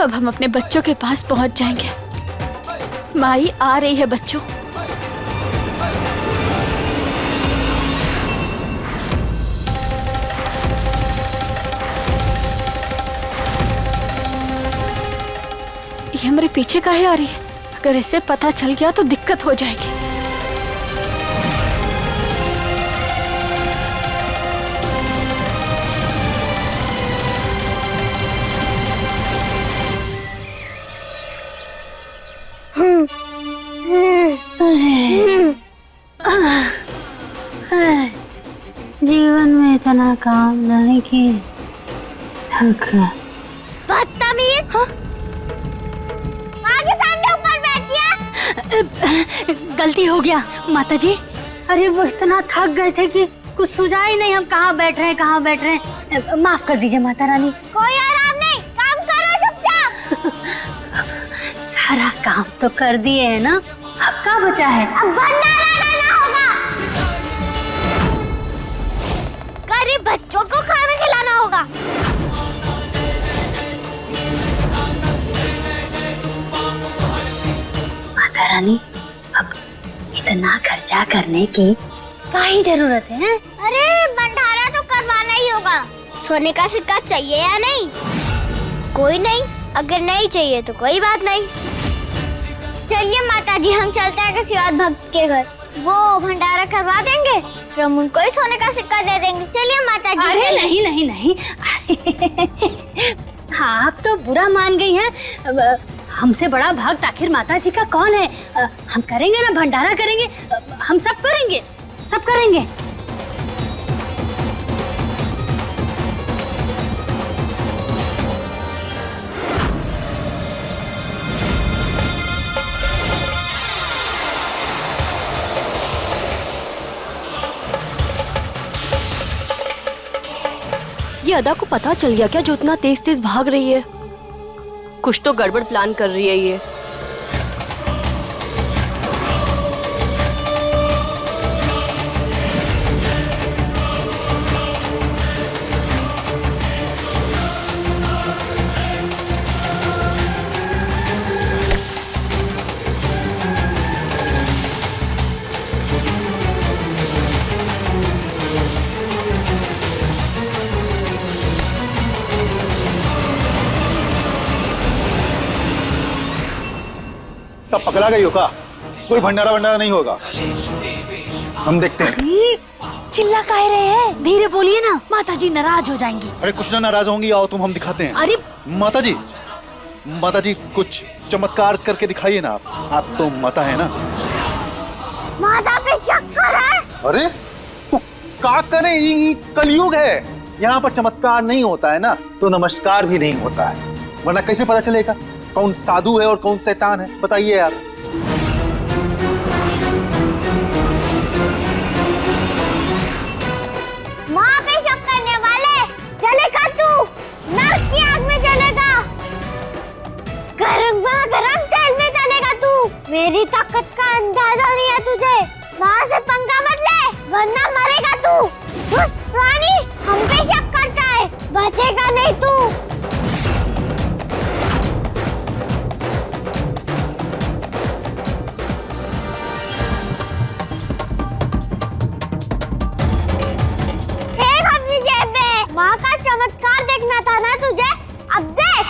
अब हम अपने बच्चों के पास पहुंच जाएंगे। माई आ रही है बच्चों। ये हमारे पीछे काहे आ रही है? अगर इसे पता चल गया तो दिक्कत हो जाएगी। जीवन में इतना काम नहीं किए, थक गया। बदतमीज! हाँ? आगे सामने ऊपर बैठिए। गलती हो गया माताजी। अरे वो इतना थक गए थे कि कुछ सुझा ही नहीं हम कहाँ बैठ रहे हैं, कहाँ बैठ रहे हैं। माफ कर दीजिए माता रानी। कोई आराम नहीं, काम करो चुपचाप। सारा काम तो कर दिए है ना, अब क्या बचा है? अब भंडारा करना होगा। गरीब बच्चों को खाना खिलाना होगा। माता रानी, अब इतना खर्चा करने की क्या ही जरूरत है? अरे भंडारा तो करवाना ही होगा। सोने का सिक्का चाहिए या नहीं? कोई नहीं, अगर नहीं चाहिए तो कोई बात नहीं। चलिए माताजी, हम चलते हैं किसी और भक्त के घर, वो भंडारा करवा देंगे, फिर हम उनको ही सोने का सिक्का दे देंगे। चलिए माताजी। अरे नहीं नहीं नहीं, आप तो बुरा मान गई हैं। हमसे बड़ा भक्त आखिर माता जी का कौन है? हम करेंगे ना, भंडारा करेंगे, हम सब करेंगे, सब करेंगे। ये अदा को पता चल गया क्या जो इतना तेज तेज भाग रही है? कुछ तो गड़बड़ प्लान कर रही है ये। तब पकड़ा गई हो का? कोई भंडारा वंडारा नहीं होगा, हम देखते हैं। चिल्ला काहे रहे हैं? धीरे बोलिए ना, माताजी नाराज हो जाएंगी। अरे कुछ ना नाराज होंगी, आओ तुम हम दिखाते हैं। अरे माताजी कुछ चमत्कार करके दिखाइए ना। आप तो माता है ना। माता पे शक कर रहा है। अरे तो क्या करें, ये कलयुग है, यहाँ पर चमत्कार नहीं होता है ना, तो नमस्कार भी नहीं होता है, वरना कैसे पता चलेगा कौन साधु है और कौन शैतान है? बताइए यार। माँ पे शक करने वाले, चलेगा तू नर्क की आग में चलेगा, गरम तेल में चलेगा तू। मेरी ताकत का अंदाजा नहीं है तुझे, वहाँ से पंगा मत ले वरना मरेगा तू। रानी हम पे शक करता है, बचेगा नहीं तू। माँ का चमत्कार देखना था ना तुझे, अब देख।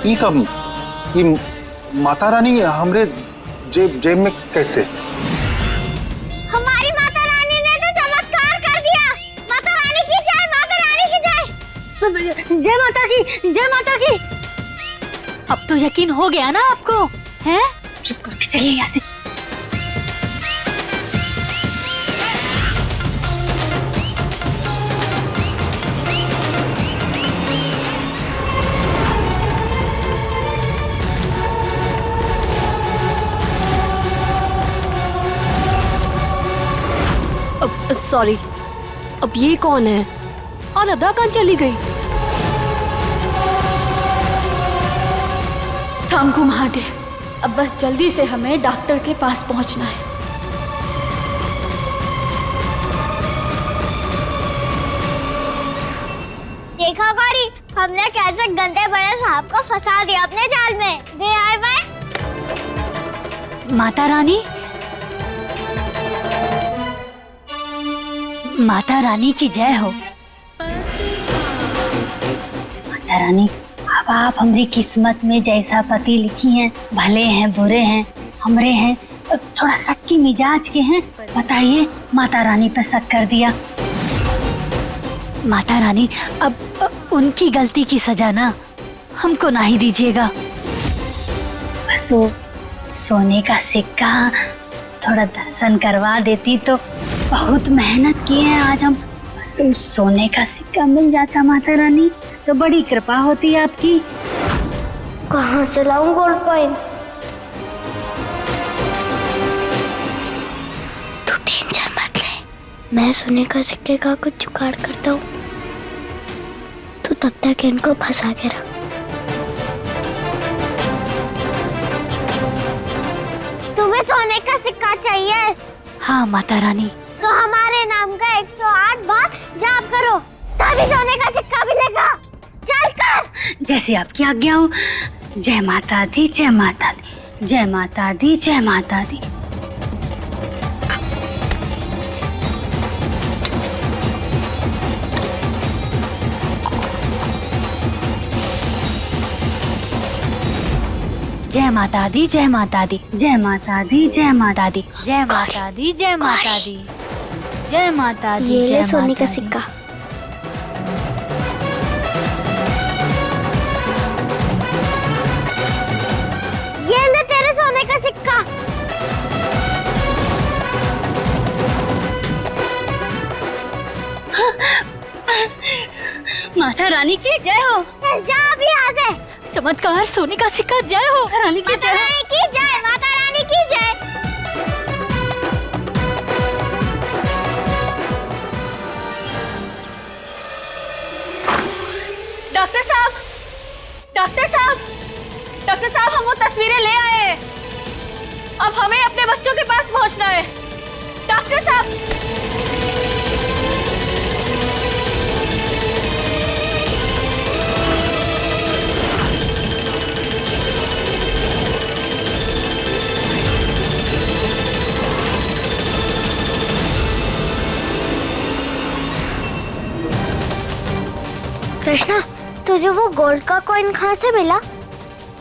ये कब, ये माता रानी हमरे जेब में कैसे? हमारी माता रानी ने तो चमत्कार कर दिया। माता रानी की जय, माता रानी की जय। जय माता की, जय माता की। अब तो यकीन हो गया ना आपको, हैं? चुप करके चलिए यहाँ से। सॉरी, अब ये कौन है और अदा कहाँ चली गई? थैंक यू महादेव, अब बस जल्दी से हमें डॉक्टर के पास पहुंचना है। देखा गौरी, हमने कैसे गंदे बड़े साहब को फंसा दिया अपने जाल में। दे आए भाई। माता रानी, माता रानी की जय हो। माता रानी, अब आप हमारी किस्मत में जैसा पति लिखी हैं, भले हैं बुरे हैं, हमरे हैं थोड़ा शक्की मिजाज के हैं, बताइए माता रानी पे शक कर दिया। माता रानी, अब उनकी गलती की सजा ना हमको ना ही दीजिएगा। बस वो सोने का सिक्का थोड़ा दर्शन करवा देती तो, बहुत मेहनत की है आज हम, बस उस सोने का सिक्का मिल जाता माता रानी तो बड़ी कृपा होती आपकी। कहाँ से लाऊं गोल्ड कॉइन? तू टेंशन मत ले, मैं सोने का सिक्के का कुछ जुगाड़ करता हूँ, तू तब तक इनको फंसा के रख। तुम्हें सोने का सिक्का चाहिए? हाँ माता रानी। तो हमारे नाम का 108 बार जाप करो, तभी सोने का सिक्का मिलेगा। चल कर। जैसे आपकी आज्ञा हो। जय माता दी, जय माता दी, जय माता दी, जय माता दी। जय माता दी, जय माता दी, जय माता दी, जय माता दी, जय माता दी, जय माता दी, जय माता दी। ये ले सोने का सिक्का। ये ले तेरे सोने का सिक्का। माता रानी की जय हो। जा अभी आ जाए। चमत्कार सोने का सिक्का, जय हो रानी की माता जय। रानी की जय, माता रानी की जय। डॉक्टर साहब, डॉक्टर साहब, डॉक्टर साहब, हम वो तस्वीरें ले आए हैं। अब हमें अपने बच्चों के पास पहुंचना है। डॉक्टर साहब, कृष्णा, तुझे वो गोल्ड का कॉइन कहाँ से मिला?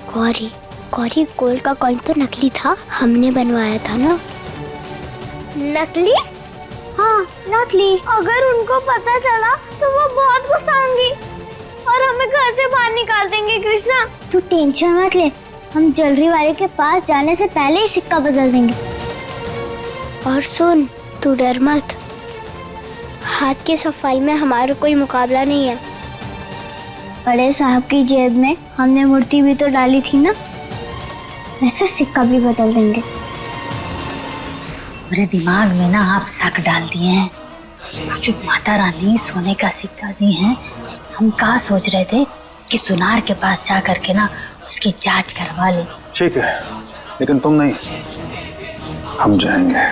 गौरी, गौरी, गोल्ड का कॉइन तो नकली था, हमने बनवाया था ना। नकली? हाँ, नकली। अगर उनको पता चला तो वो बहुत गुस्सा होंगी और हमें घर से बाहर निकाल देंगे। कृष्णा, तू टेंशन मत ले, हम ज्वेलरी वाले के पास जाने से पहले ही सिक्का बदल देंगे। और सुन, तू डर मत, हाथ की सफाई में हमारा कोई मुकाबला नहीं है। बड़े साहब की जेब में हमने मूर्ति भी तो डाली थी ना, वैसे सिक्का भी बदल देंगे। मेरे दिमाग में ना आप शक डाल दिए हैं। जो माता रानी सोने का सिक्का दी हैं, हम कहाँ सोच रहे थे कि सुनार के पास जा करके ना उसकी जांच करवा ले। ठीक है, लेकिन तुम नहीं, हम जाएंगे।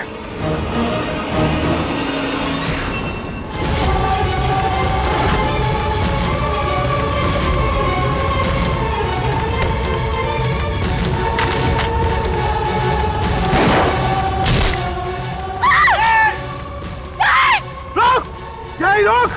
रोक!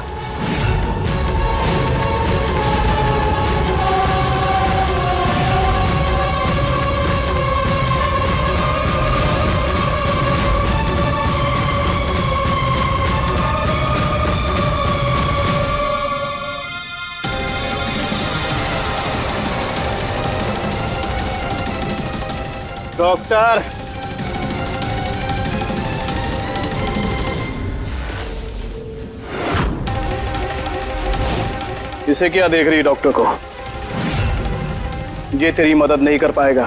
डॉक्टर, इसे क्या देख रही डॉक्टर को? ये तेरी मदद नहीं कर पाएगा।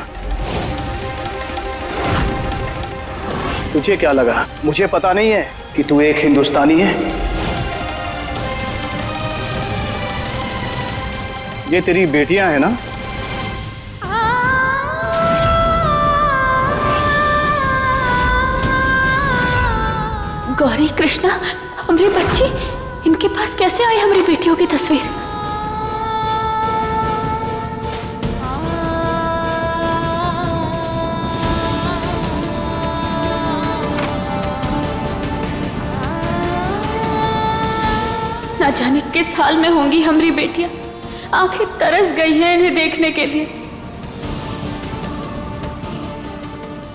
तुझे क्या लगा मुझे पता नहीं है कि तू एक हिंदुस्तानी है? ये तेरी बेटियां हैं ना? गौरी, कृष्णा, हमारे बच्चे, इनके पास कैसे आए हमारी बेटियों की तस्वीर? ना जाने किस हाल में होंगी हमारी बेटियां। आंखें तरस गई हैं इन्हें देखने के लिए।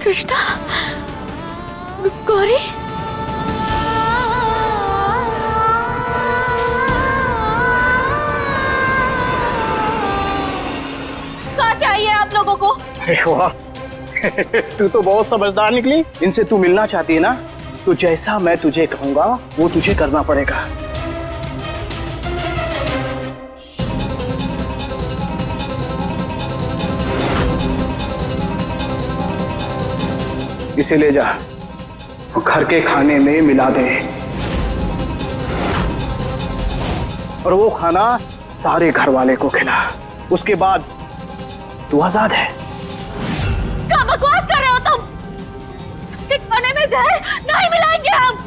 कृष्णा, गौरी, कहाँ चाहिए आप लोगों को? अरे वाह, तू तो बहुत समझदार निकली। इनसे तू मिलना चाहती है ना, तो जैसा मैं तुझे कहूंगा वो तुझे करना पड़ेगा। इसे ले जा और घर के खाने में मिला दे, और वो खाना सारे घर वाले को खिला। उसके बाद तू आजाद है। क्या बकवास कर रहे हो तुम? सबके खाने में जहर नहीं मिलाएंगे हम।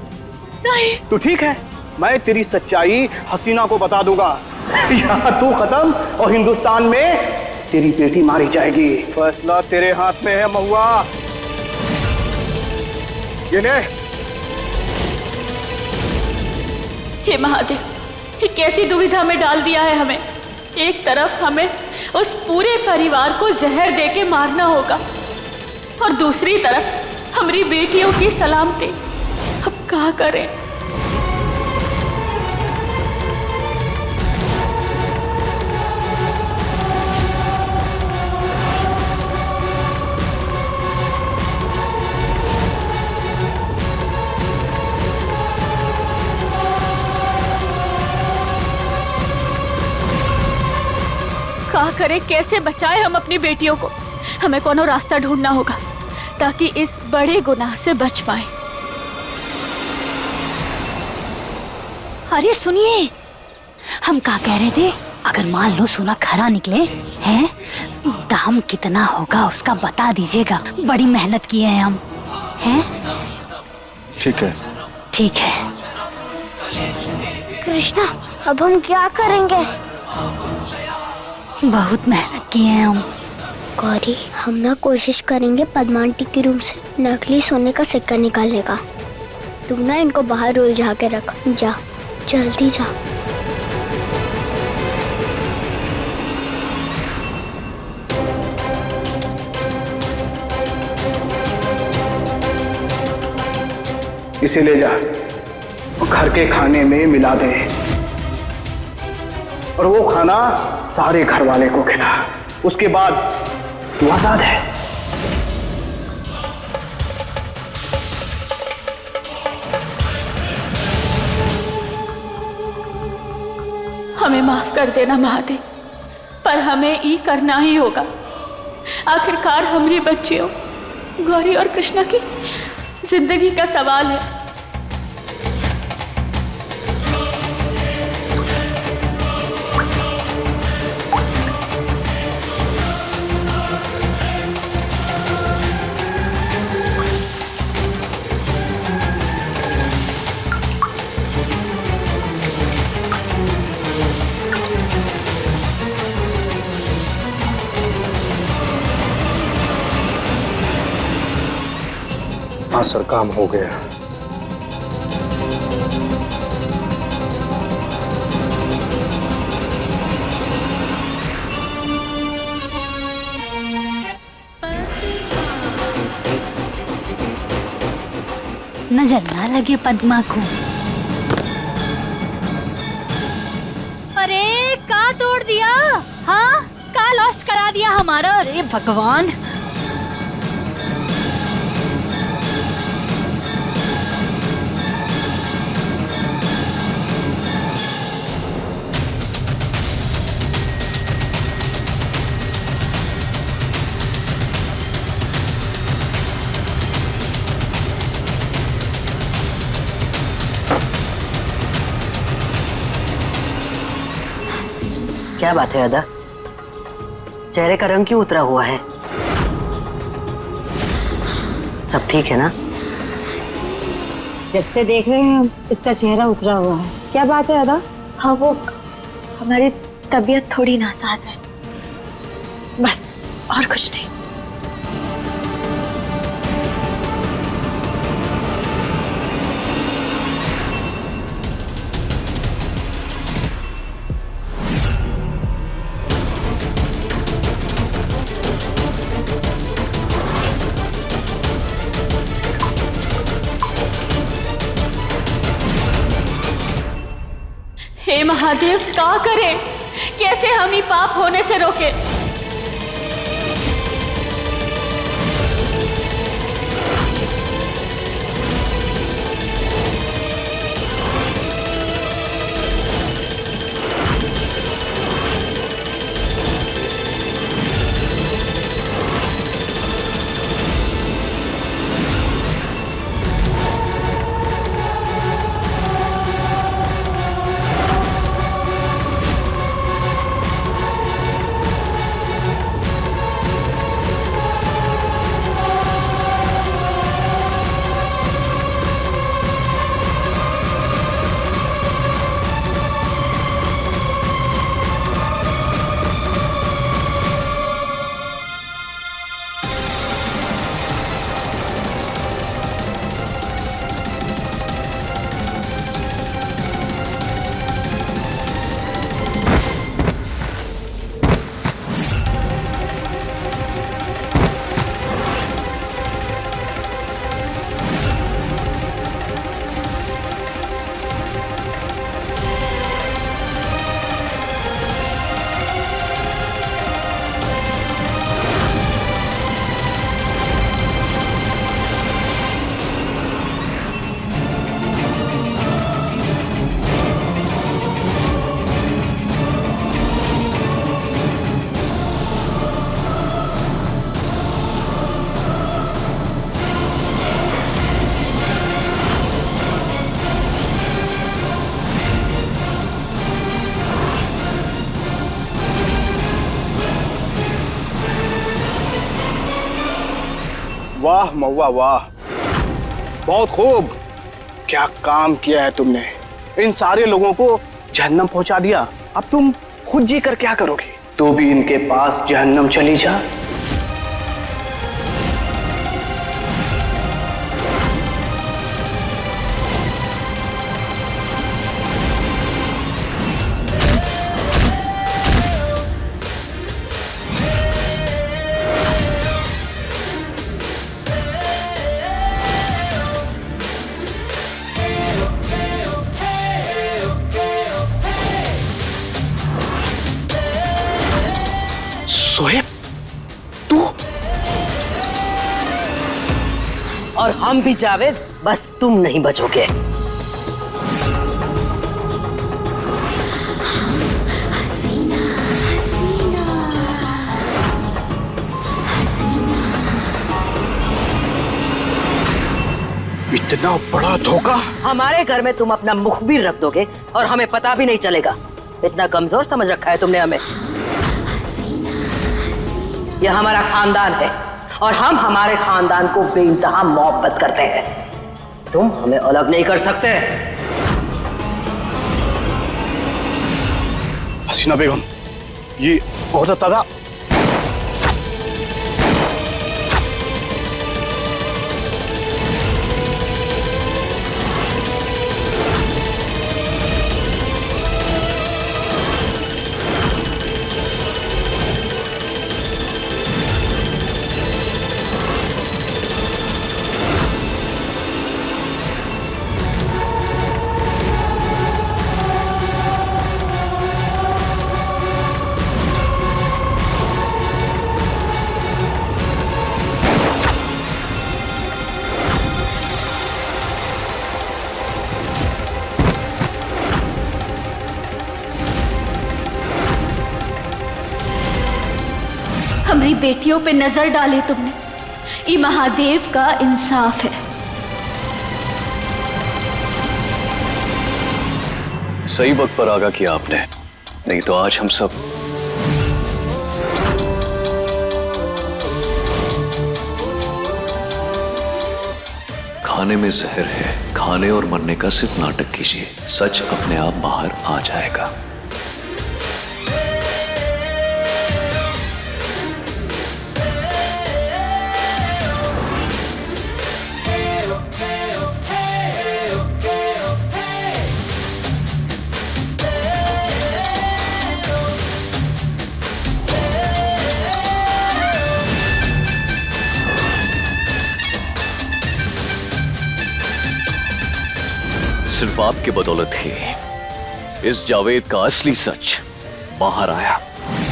नहीं। तो ठीक है, मैं तेरी सच्चाई हसीना को बता दूंगा। यहाँ तू खत्म और हिंदुस्तान में तेरी बेटी मारी जाएगी। फैसला तेरे हाथ में है महुआ। ये ले। हे महादेव, ये कैसी दुविधा में डाल दिया है हमें। एक तरफ हमें उस पूरे परिवार को जहर देके मारना होगा, और दूसरी तरफ हमारी बेटियों की सलामती। अब क्या करें? क्या करें, कैसे बचाएं हम अपनी बेटियों को? हमें कोनो रास्ता ढूंढना होगा ताकि इस बड़े गुनाह से बच पाए। अरे सुनिए, हम क्या कह रहे थे, अगर मान लो सोना खरा निकले हैं, दाम कितना होगा उसका बता दीजिएगा। बड़ी मेहनत की है हम, हैं? ठीक है। ठीक है। कृष्णा, अब हम क्या करेंगे? बहुत मेहनत की है हम। गौरी, हम ना कोशिश करेंगे पद्मा आंटी के रूम से नकली सोने का सिक्का निकालने का। तुम ना इनको बाहर उलझा के रख। जा, जल्दी जा। इसे ले जा और घर के खाने में मिला दे, और वो खाना सारे घर वाले को खिला। उसके बाद तू आजाद है। हमें माफ कर देना महादेव, पर हमें ये करना ही होगा। आखिरकार हमारी बच्चियों गौरी और कृष्णा की जिंदगी का सवाल है। हाँ सर, काम हो गया। नजर ना लगे पद्मा को। अरे का तोड़ दिया? हाँ, का लॉस्ट करा दिया हमारा? अरे भगवान। क्या बात है अदा? चेहरे का रंग क्यों उतरा हुआ है? सब ठीक है ना? जब से देख रहे हैं इसका चेहरा उतरा हुआ है। क्या बात है अदा? हाँ, वो हमारी तबीयत थोड़ी नासाज है, बस और कुछ नहीं। हे महादेव, क्या करें? कैसे हम ही पाप होने से रोके? वाह महुआ वाह, बहुत खूब। क्या काम किया है तुमने, इन सारे लोगों को जहन्नम पहुंचा दिया। अब तुम खुद जी कर क्या करोगे? तो भी इनके पास जहन्नम चली जा। सोएब, तू? और हम भी जावेद, बस तुम नहीं बचोगे। इतना बड़ा धोखा? हमारे घर में तुम अपना मुखबिर रख दोगे और हमें पता भी नहीं चलेगा। इतना कमजोर समझ रखा है तुमने हमें। यह हमारा खानदान है और हम हमारे खानदान को बेइंतहा मोहब्बत करते हैं। तुम हमें अलग नहीं कर सकते। हसीना बेगम, ये हो सकता था। हमारी बेटियों पे नजर डाली तुमने, ये महादेव का इंसाफ है। सही वक्त पर आगाह किया आपने, नहीं तो आज हम सब खाने में जहर है। खाने और मरने का सिर्फ नाटक कीजिए, सच अपने आप बाहर आ जाएगा। सिर्फ आपकी बदौलत ही इस जावेद का असली सच बाहर आया।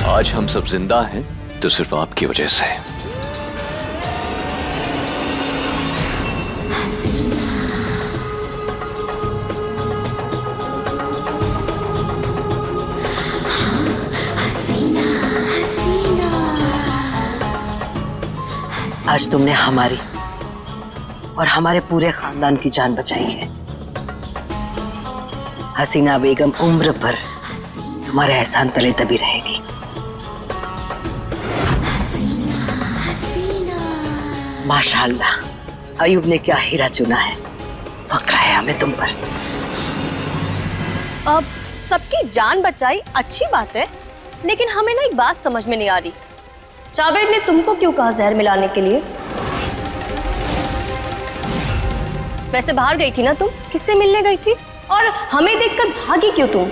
आज हम सब जिंदा हैं तो सिर्फ आपकी वजह से। आज तुमने हमारी और हमारे पूरे खानदान की जान बचाई है। हसीना बेगम उम्र भर तुम्हारे एहसान तले दबी रहेगी। माशाअल्लाह, अयूब ने क्या हीरा चुना है। फक्र है हमें तुम पर। अब सबकी जान बचाई अच्छी बात है, लेकिन हमें ना एक बात समझ में नहीं आ रही। जावेद ने तुमको क्यों कहा जहर मिलाने के लिए? वैसे बाहर गई थी ना तुम, किससे मिलने गई थी? और हमें देखकर भागी क्यों तुम?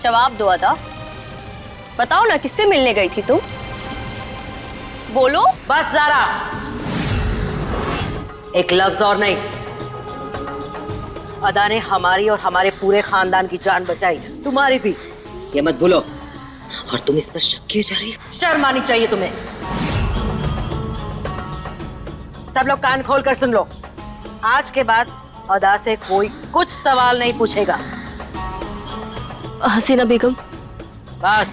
जवाब दो अदा, बताओ ना किससे मिलने गई थी तुम? बोलो। बस ज़ारा, एक लफ्ज और नहीं। अदा ने हमारी और हमारे पूरे खानदान की जान बचाई, तुम्हारी भी, ये मत भूलो। और तुम इस पर शक किए जा रही हो? शर्म आनी चाहिए तुम्हें। सब लोग कान खोल कर सुन लो, आज के बाद अदा से कोई कुछ सवाल नहीं पूछेगा। हसीना बेगम। बस।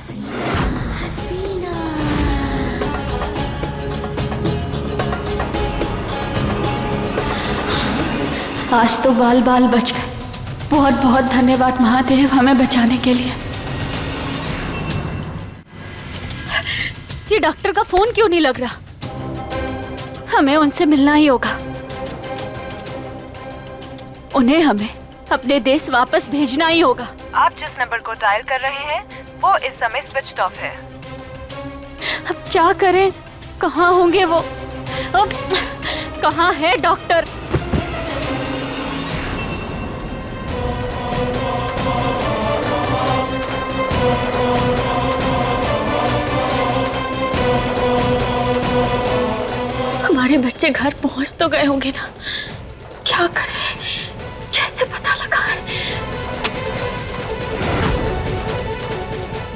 आज तो बाल बाल बच गए। बहुत बहुत धन्यवाद महादेव हमें बचाने के लिए। ये डॉक्टर का फोन क्यों नहीं लग रहा? हमें उनसे मिलना ही होगा। उन्हें हमें अपने देश वापस भेजना ही होगा। आप जिस नंबर को डायल कर रहे हैं वो इस समय स्विच ऑफ है। अब क्या करें? कहाँ होंगे वो? अब कहाँ है डॉक्टर? हमारे बच्चे घर पहुंच तो गए होंगे ना? क्या करें? कैसे पता लगाएं?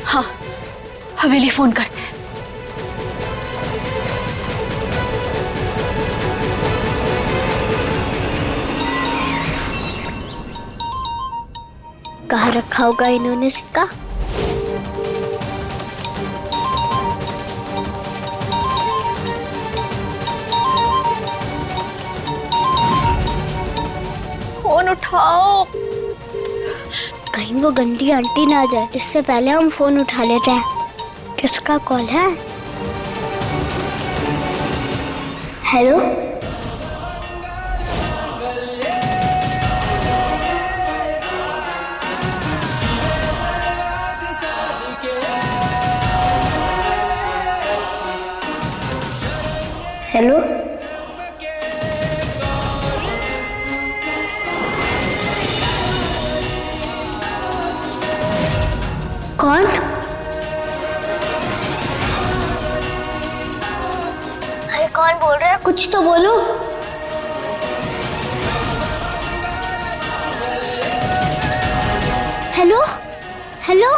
हाँ, हवेली फोन करते हैं। कहाँ रखा होगा इन्होंने सिक्का? फोन उठाओ। कहीं वो गंदी आंटी ना आ जाए, इससे पहले हम फोन उठा लेते हैं। किसका कॉल है? हेलो, हेलो, कौन? अरे कौन बोल रहा है? कुछ तो बोलो। हेलो हेलो,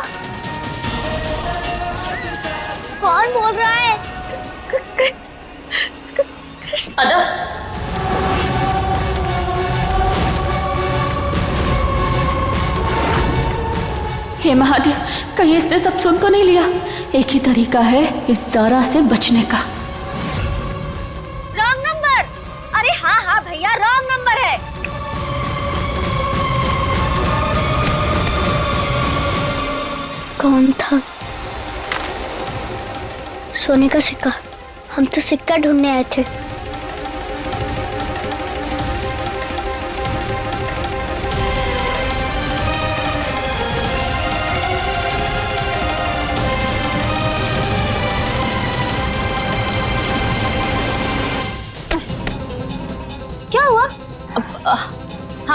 कौन बोल रहा है? अदा, हे महादेव, कहीं इसने सब सुन तो नहीं लिया? एक ही तरीका है इस ज़ारा से बचने का। Wrong number. अरे हाँ हाँ भैया, रॉन्ग नंबर है। कौन था? सोने का सिक्का। हम तो सिक्का ढूंढने आए थे।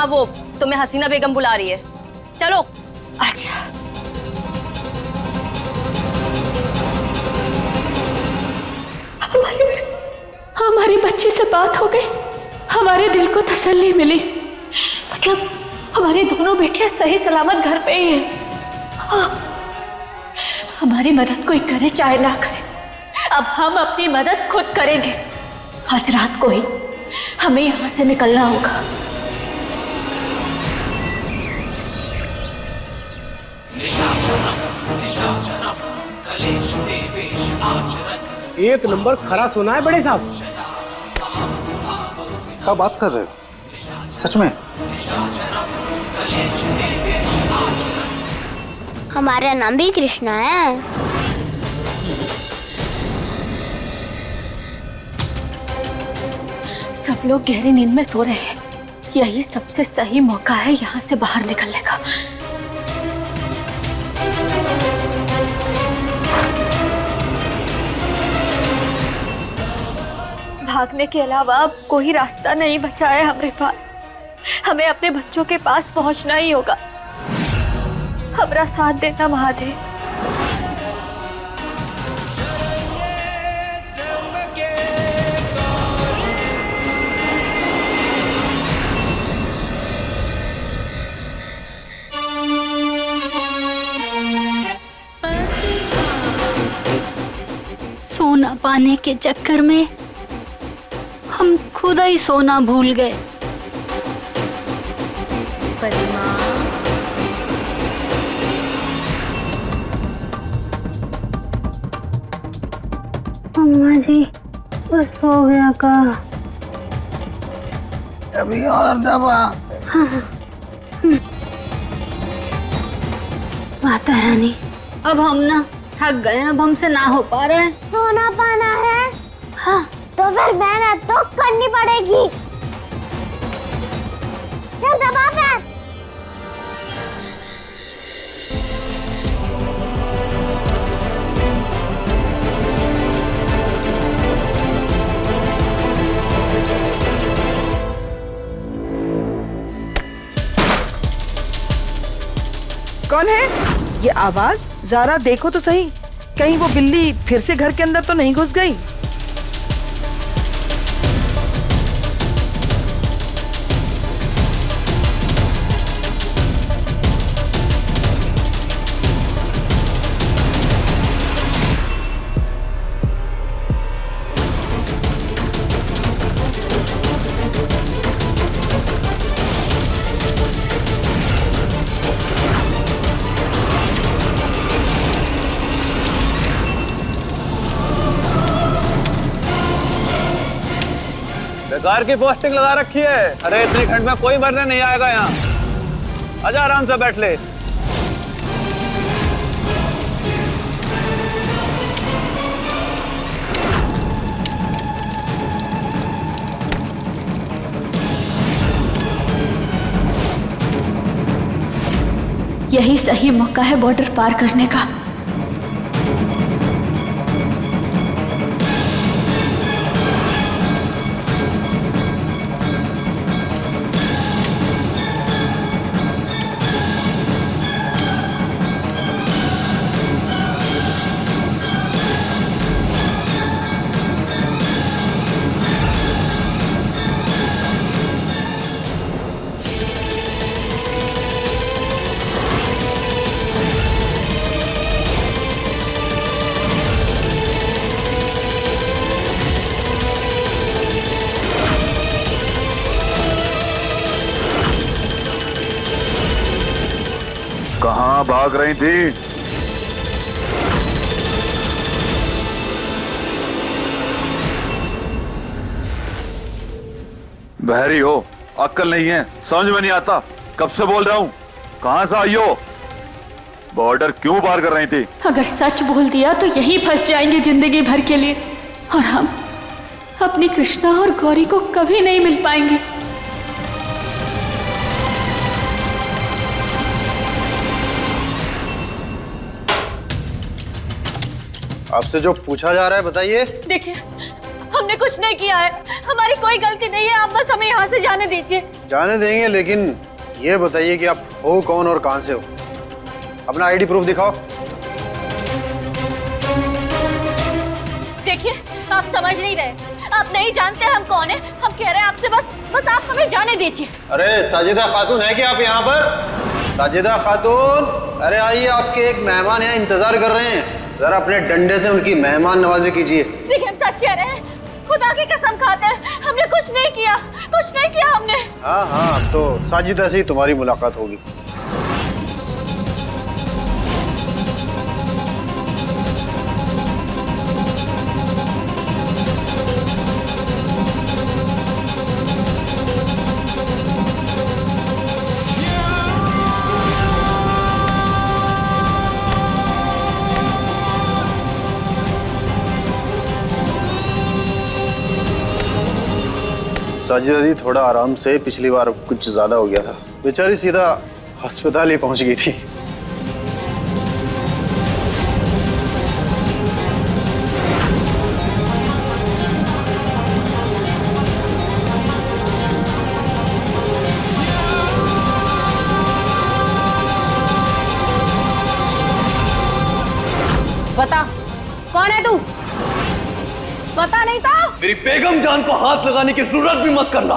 हाँ, वो तुम्हें हसीना बेगम बुला रही है, चलो। अच्छा, हमारी बच्ची से बात हो गई, हमारे दिल को तसल्ली मिली। मतलब हमारे दोनों बेटियां सही सलामत घर पे ही हैं। हाँ, हमारी मदद कोई करे चाहे ना करे, अब हम अपनी मदद खुद करेंगे। आज रात को ही हमें यहाँ से निकलना होगा। एक नंबर खरा सोना है बड़े साहब। क्या बात कर रहे हो, सच में? हमारा नाम भी कृष्णा है। सब लोग गहरी नींद में सो रहे हैं, यही सबसे सही मौका है यहाँ से बाहर निकलने का। भागने के अलावा अब कोई रास्ता नहीं बचा है हमारे पास। हमें अपने बच्चों के पास पहुंचना ही होगा। हमारा साथ देना महादेव। सोना पाने के चक्कर में हम खुद ही सोना भूल गए। अम्मा जी, बस हो गया का? अभी और दबा। हाँ। माता रानी, अब हम ना थक गए, अब हमसे ना हो पा रहा है। सोना पाना है? हाँ। तो फिर मेहनत तो करनी पड़ेगी। चल दबा पैर। कौन है? ये आवाज ज़रा देखो तो सही, कहीं वो बिल्ली फिर से घर के अंदर तो नहीं घुस गई? बेकार की पोस्टिंग लगा रखी है। अरे इतनी ठंड में कोई मरने नहीं आएगा यहाँ। आजा आराम से बैठ ले। यही सही मौका है बॉर्डर पार करने का। कहाँ भाग रही थी? बहरी हो, अक्ल नहीं है, समझ में नहीं आता। कब से बोल रहा हूँ, कहाँ से आई हो? बॉर्डर क्यों पार कर रही थी? अगर सच बोल दिया तो यही फंस जाएंगे जिंदगी भर के लिए, और हम अपनी कृष्णा और गौरी को कभी नहीं मिल पाएंगे। आपसे जो पूछा जा रहा है बताइए। देखिए, हमने कुछ नहीं किया है, हमारी कोई गलती नहीं है, आप बस हमें यहाँ से जाने दीजिए। जाने देंगे, लेकिन ये बताइए कि आप हो कौन और कहां से हो? अपना आईडी प्रूफ दिखाओ। देखिए, आप समझ नहीं रहे, आप नहीं जानते हम कौन है। हम कह रहे हैं आपसे बस आप हमें जाने दीजिए। अरे साजिदा खातून है क्या आप यहाँ पर? साजिदा खातून, अरे आइए, आपके एक मेहमान यहाँ इंतजार कर रहे हैं, जरा अपने डंडे से उनकी मेहमान नवाजी कीजिए। देखिए, हम सच कह रहे हैं, खुदा की कसम खाते हैं, हमने कुछ नहीं किया हमने। हाँ हाँ, अब तो साजिदा से ही तुम्हारी मुलाकात होगी। साजिदा जी, थोड़ा आराम से, पिछली बार कुछ ज्यादा हो गया था, बेचारी सीधा अस्पताल ही पहुंच गई थी। बता, कौन है तू? पता नहीं था? मेरी बेगम जान को हाथ लगाने की जरूरत भी मत करना।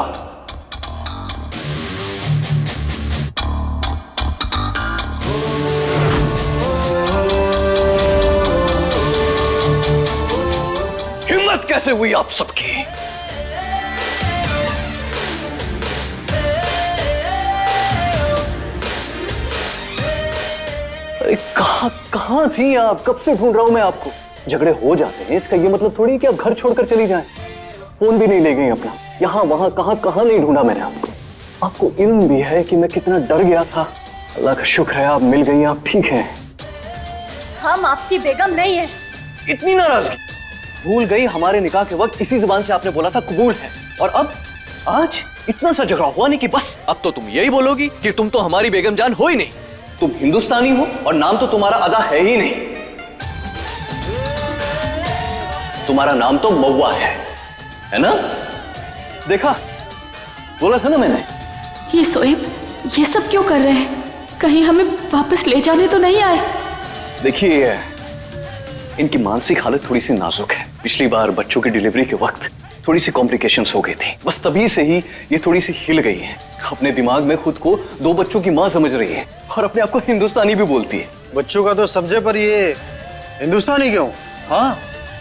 हिम्मत कैसे हुई आप सबकी? अरे कहां थी आप? कब से ढूंढ रहा हूं मैं आपको। झगड़े हो जाते हैं, इसका ये मतलब थोड़ी कि आप घर छोड़कर चली जाएं। फोन भी नहीं ले गई अपना, यहाँ वहां कहां नहीं ढूंढा मैंने आपको। आपको इल्म भी है कि मैं कितना डर गया था। अल्लाह का शुक्र है आप मिल गई, आप ठीक हैं। हम आपकी बेगम नहीं है। इतनी नाराजगी? भूल गई हमारे निकाह के वक्त इसी जुबान से आपने बोला था कबूल है, और अब आज इतना सा झगड़ा हुआ नहीं कि बस। अब तो तुम यही बोलोगी कि तुम तो हमारी बेगम जान हो ही नहीं। तुम हिंदुस्तानी हो और नाम तो तुम्हारा अदा है ही नहीं। तुम्हारा नाम तो मौवा है ना? देखा, बोला था ना मैंने। ये सोएब, ये सब क्यों कर रहे हैं? कहीं हमें वापस ले जाने तो नहीं आए? देखिए, इनकी मानसिक हालत थोड़ी सी नाजुक है। पिछली बार बच्चों की डिलीवरी के वक्त थोड़ी सी कॉम्प्लिकेशंस हो गई थी, बस तभी से ही ये थोड़ी सी हिल गई है। अपने दिमाग में खुद को 2 बच्चों की माँ समझ रही है और अपने आप को हिंदुस्तानी भी बोलती है। बच्चों का तो समझे, पर ये हिंदुस्तानी क्यों? हाँ,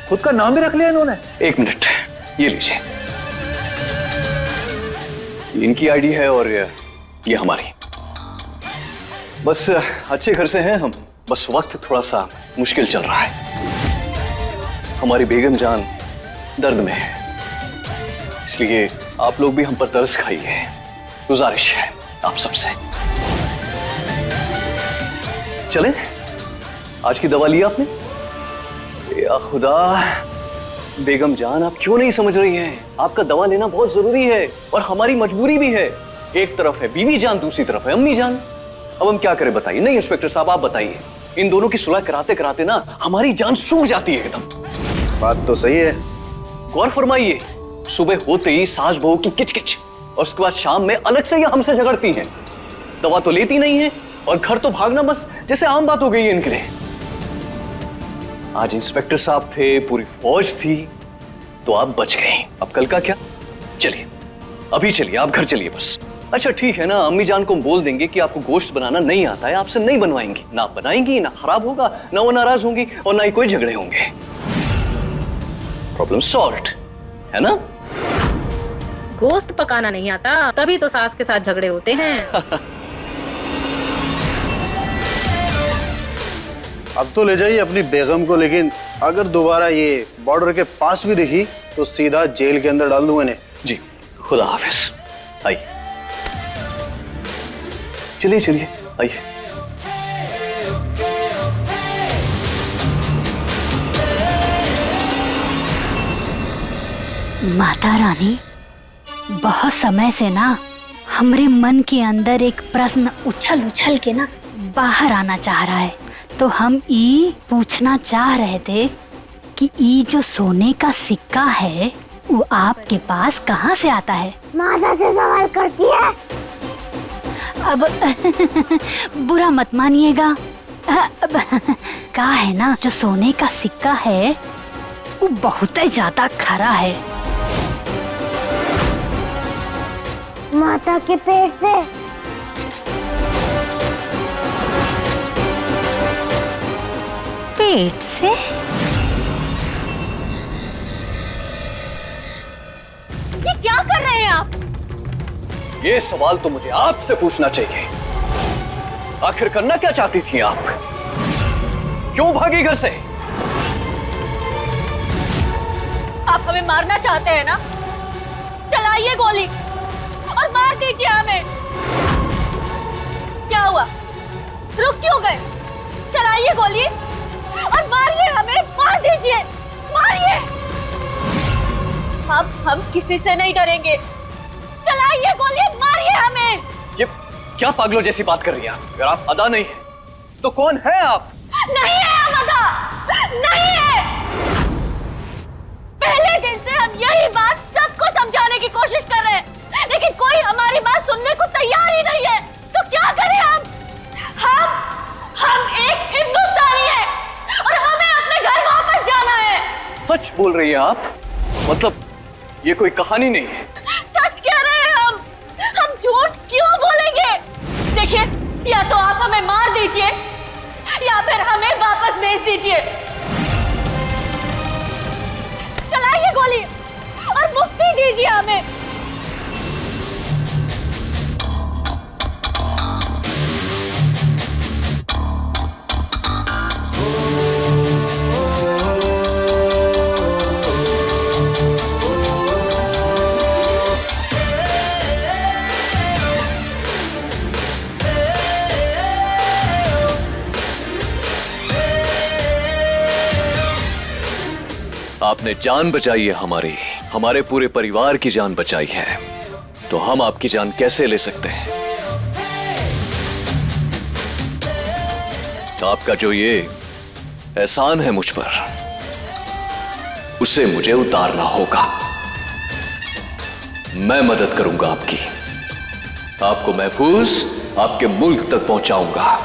खुद का नाम भी रख लिया इन्होंने। 1 मिनट, ये लीजिए, इनकी आईडी है और ये हमारी। बस अच्छे घर से हैं हम, बस वक्त थोड़ा सा मुश्किल चल रहा है। हमारी बेगम जान दर्द में है, इसलिए आप लोग भी हम पर तरस खाइए, गुजारिश है आप सबसे। चलें, आज की दवा ली आपने? या खुदा, बेगम जान आप क्यों नहीं समझ रही हैं? आपका दवा लेना बहुत जरूरी है और हमारी मजबूरी भी है। एक तरफ है बीवी जान, दूसरी तरफ है अम्मी जान। अब हम क्या करें बताइए? नहीं इंस्पेक्टर साहब, आप बताइए। इन दोनों की सुलह कराते कराते ना हमारी जान सूख जाती है एकदम। बात तो सही है। गौर फरमाइए, सुबह होते ही सास बहू की किचकिच, और उसके बाद शाम में अलग से ये हमसे झगड़ती हैं। दवा तो लेती नहीं है और घर तो भागना बस जैसे आम बात हो गई है इनके लिए। आज इंस्पेक्टर साहब थे, पूरी फौज थी, तो आप बच गए। अब कल का क्या? चलिए, अभी चलिए, आप घर चलिए बस। अच्छा ठीक है ना, अम्मी जान को हम बोल देंगे कि आपको गोश्त बनाना नहीं आता है, आपसे नहीं बनवाएंगी। ना बनाएंगी, ना खराब होगा, ना वो नाराज होंगी और ना ही कोई झगड़े होंगे। प्रॉब्लम सॉल्व्ड, है ना? गोश्त पकाना नहीं आता, तभी तो सास के साथ झगड़े होते हैं। अब तो ले जाइए अपनी बेगम को, लेकिन अगर दोबारा ये बॉर्डर के पास भी दिखी तो सीधा जेल के अंदर डाल दूंगा इन्हें। जी, खुदा हाफिज। आइए, चलिए चलिए, आइए। माता रानी, बहुत समय से ना हमरे मन के अंदर एक प्रश्न उछल उछल के ना बाहर आना चाह रहा है। तो हम ये पूछना चाह रहे थे कि ये जो सोने का सिक्का है, वो आपके पास कहाँ से आता है? माता से सवाल करती है। अब बुरा मत मानिएगा। अब कहा है ना, जो सोने का सिक्का है वो बहुत ही ज्यादा खरा है। माता के पेट से। पेट से? ये क्या कर रहे हैं आप? ये सवाल तो मुझे आपसे पूछना चाहिए। आखिर करना क्या चाहती थी आप? क्यों भागी घर से? आप हमें मारना चाहते हैं ना? चलाइए गोली और मार दीजिए हमें। क्या हुआ? रुक क्यों गए? चलाइए गोली और मारिए हमें, मार दीजिए, मारिए। अब हम किसी से नहीं डरेंगे। चलाइए गोली, मारिए हमें। ये क्या पागलों जैसी बात कर रही हैं? अगर आप अदा नहीं है तो कौन है आप? नहीं है हम अदा, नहीं है। पहले दिन से हम यही बात सबको समझाने की कोशिश कर रहे हैं, लेकिन कोई हमारी बात सुनने को तैयार ही नहीं है। तो क्या करें हम एक हिंदुस्तानी हैं और हमें अपने घर वापस जाना है। सच बोल रही हैं आप? मतलब ये कोई कहानी नहीं है? सच कह रहे हैं हम झूठ क्यों बोलेंगे? देखिए, या तो आप हमें मार दीजिए या फिर हमें वापस भेज दीजिए। चलाइए गोली और मुक्ति दीजिए हमें। आपने जान बचाई है हमारे पूरे परिवार की जान बचाई है, तो हम आपकी जान कैसे ले सकते हैं? आपका जो ये एहसान है मुझ पर, उसे मुझे उतारना होगा। मैं मदद करूंगा आपकी, आपको महफूज आपके मुल्क तक पहुंचाऊंगा।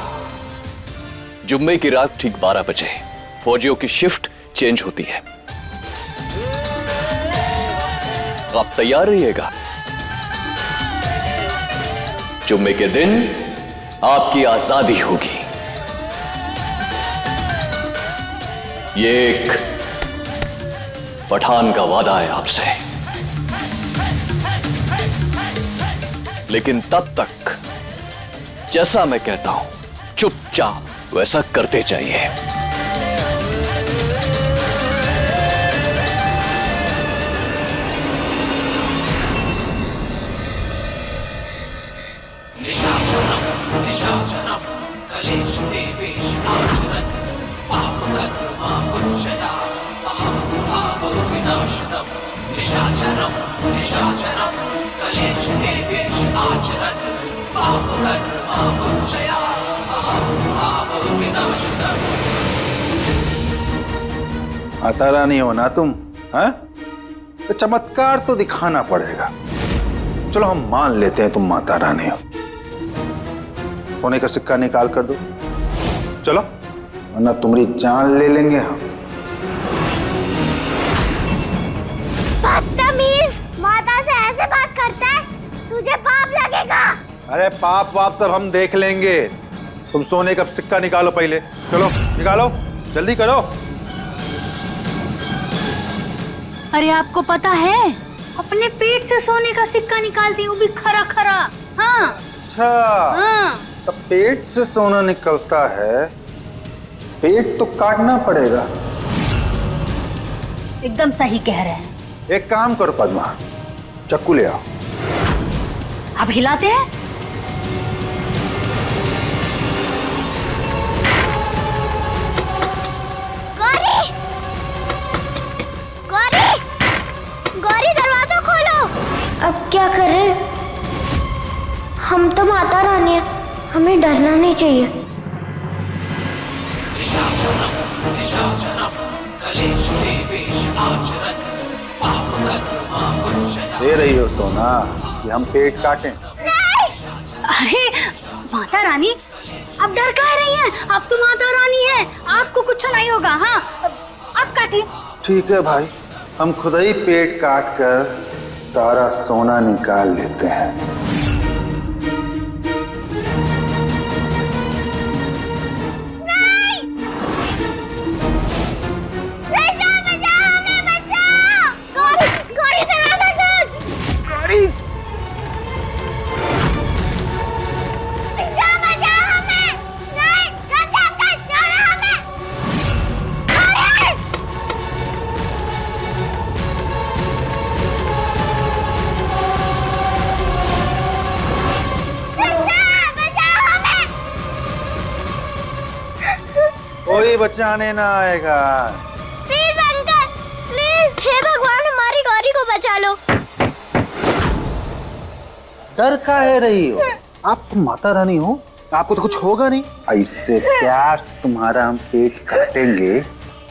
जुम्मे की रात ठीक 12 बजे फौजियों की शिफ्ट चेंज होती है। आप तैयार रहिएगा। जुम्मे के दिन आपकी आजादी होगी। ये एक पठान का वादा है आपसे, लेकिन तब तक जैसा मैं कहता हूं चुपचाप वैसा करते जाइए। निशाचरम कलेश देवेश आचरन पापकर्मामुच्चया अहं भावो विनाशनम। निशाचरम कलेश देवेश आचरन पापकर्मामुच्चया अहं भावो विनाशनम। आता रानी हो ना तुम? हाँ, तो चमत्कार तो दिखाना पड़ेगा। चलो हम मान लेते हैं तुम माता रानी हो। सोने का सिक्का निकाल कर दो, चलो, वरना तुम्हारी जान ले लेंगे हम। बदतमीज, माता से ऐसे बात करता है, तुझे पाप लगेगा। अरे पाप वाप सब हम देख लेंगे, तुम सोने का सिक्का निकालो पहले। चलो निकालो, जल्दी करो। अरे आपको पता है, अपने पेट से सोने का सिक्का निकालती हूँ, वो भी खरा खरा। हाँ। अच्छा, हाँ। तो पेट से सोना निकलता है, पेट तो काटना पड़ेगा। एकदम सही कह रहे हैं। एक काम करो पद्मा, चाकू ले आओ। अब हिलाते हैं। गौरी, गौरी, गौरी, दरवाजा खोलो। अब क्या करें? हम तो माता रानी हैं, हमें डरना नहीं चाहिए। निशाचरम कलेश देवेश आचरन पापकर्म दे रही हो सोना कि हम पेट काटें? अरे माता रानी, आप डर कह रही हैं? आप तो माता रानी हैं, आपको कुछ नहीं होगा। हाँ, आप काटिए। ठीक है भाई, हम खुद ही पेट काट कर सारा सोना निकाल लेते हैं। कोई बचाने ना आएगा। प्लीज अंकल, प्लीज, हे भगवान हमारी गौरी को बचा लो। डर काहे रही हो? आप तो माता रानी हो, आपको तो कुछ होगा नहीं। ऐसे प्यार से तुम्हारा हम पेट काटेंगे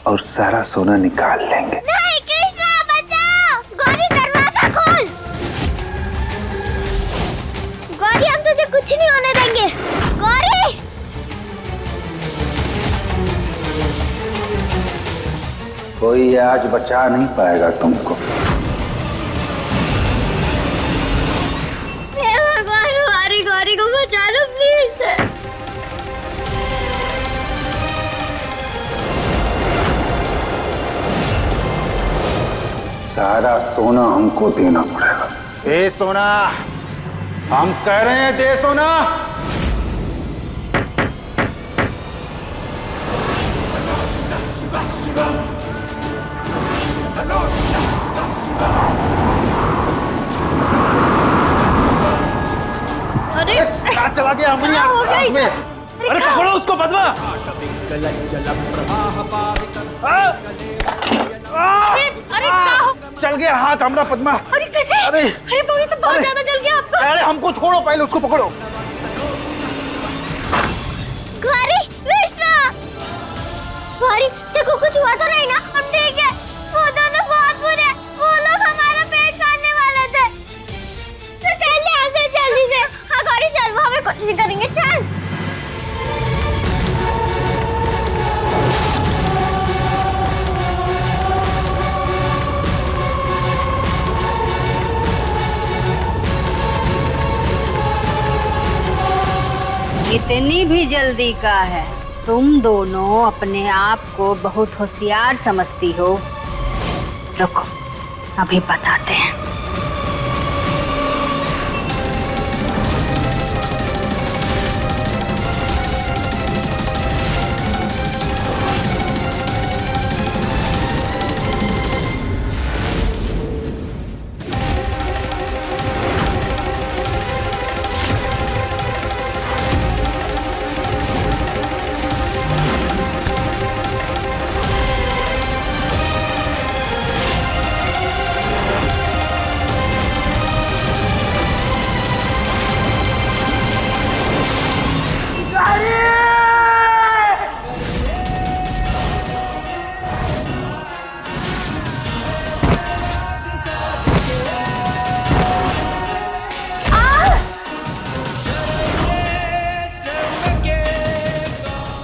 और सारा सोना निकाल लेंगे। नहीं कृष्णा, बचाओ। गौरी दरवाजा खोल। गौरी, हम तुझे कुछ नहीं होने देंगे। गौरी, कोई आज बचा नहीं पाएगा तुमको। हे भगवान हमारी गौरी को बचा लो प्लीज। सारा सोना हमको देना पड़ेगा। दे सोना, हम कह रहे हैं दे सोना। अरे क्या चला गया हमारी क्या हो गया में? अरे पकड़ो उसको पद्मा। अरे क्या हो? चल गया हाथ हमारा पद्मा। अरे कैसे? अरे गौरी तो बहुत ज्यादा जल गया आपको। अरे हमको छोड़ो, पहले उसको पकड़ो। गौरी, कृष्णा, गौरी देखो कुछ हुआ तो नहीं ना? हम ठीक है। वो दोनों बहुत बुरे, वो लोग हमारा पेट काटने वाले थे। तो चल यहाँ से जल्दी से। हाँ गौरी चल, वो हमें कुछ नहीं करेंगे, चल। इतनी भी जल्दी का है? तुम दोनों अपने आप को बहुत होशियार समझती हो। रुको, अभी बताते हैं।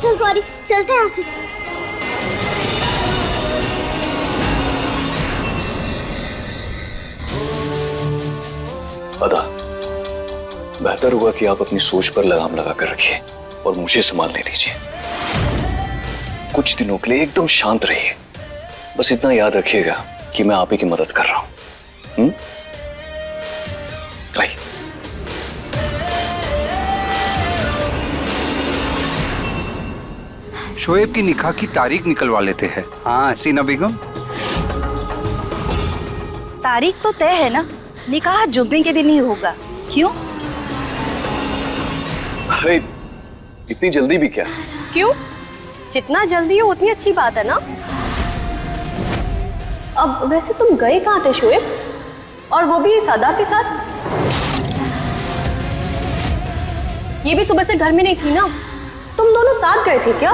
चल गौरी, चलते हैं यहाँ से। अदा, बेहतर होगा कि आप अपनी सोच पर लगाम लगा कर रखिए और मुझे संभालने दीजिए। कुछ दिनों के लिए एकदम शांत रहिए। बस इतना याद रखिएगा कि मैं आप ही की मदद कर रहा हूं। आइए। शोएब की निकाह की तारीख निकलवा लेते हैं। हाँ सीना बेगम, तारीख तो तय है ना, निकाह जुम्मे के दिन ही होगा। क्यों? अरे इतनी जल्दी भी क्या? क्यों? जितना जल्दी हो उतनी अच्छी बात है ना। अब वैसे तुम गए कहाँ थे शोएब, और वो भी सदा के साथ? ये भी सुबह से घर में नहीं थी ना? तुम दोनों साथ गए थे क्या?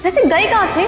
वैसे गए कहाँ थे?